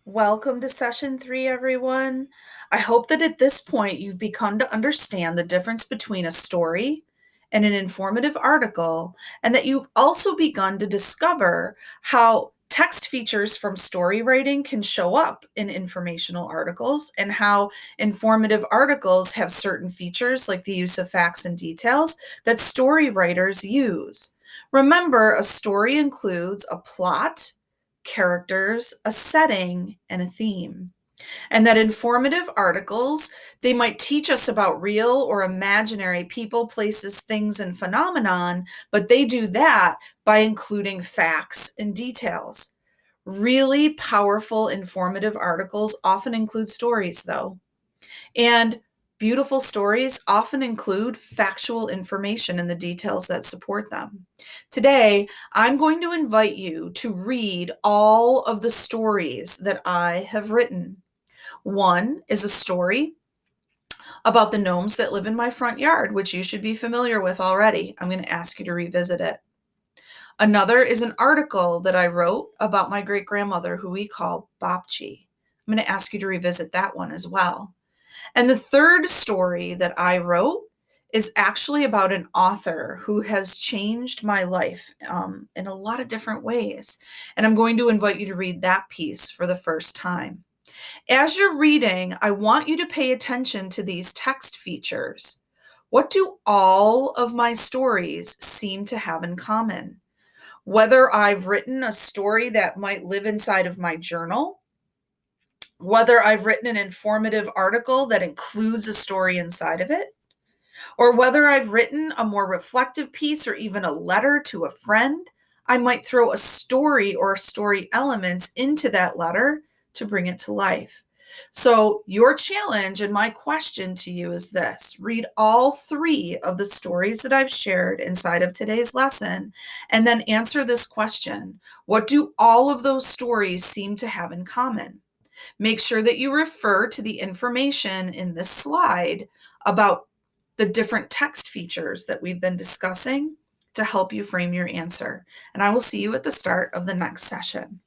Welcome to session 3, everyone. I hope that at this point you've begun to understand the difference between a story and an informative article, and that you've also begun to discover how text features from story writing can show up in informational articles, and how informative articles have certain features like the use of facts and details that story writers use. Remember, a story includes a plot, characters, a setting, and a theme. And that informative articles, they might teach us about real or imaginary people, places, things, and phenomenon, but they do that by including facts and details. Really powerful informative articles often include stories, though. And beautiful stories often include factual information and the details that support them. Today, I'm going to invite you to read all of the stories that I have written. One is a story about the gnomes that live in my front yard, which you should be familiar with already. I'm going to ask you to revisit it. Another is an article that I wrote about my great grandmother, who we call Bapchi. I'm going to ask you to revisit that one as well. And the third story that I wrote is actually about an author who has changed my life in a lot of different ways. And I'm going to invite you to read that piece for the first time. As you're reading, I want you to pay attention to these text features. What do all of my stories seem to have in common? Whether I've written a story that might live inside of my journal, whether I've written an informative article that includes a story inside of it, or whether I've written a more reflective piece or even a letter to a friend, I might throw a story or story elements into that letter to bring it to life. So, your challenge and my question to you is this: read all 3 of the stories that I've shared inside of today's lesson, and then answer this question: what do all of those stories seem to have in common? Make sure that you refer to the information in this slide about the different text features that we've been discussing to help you frame your answer. And I will see you at the start of the next session.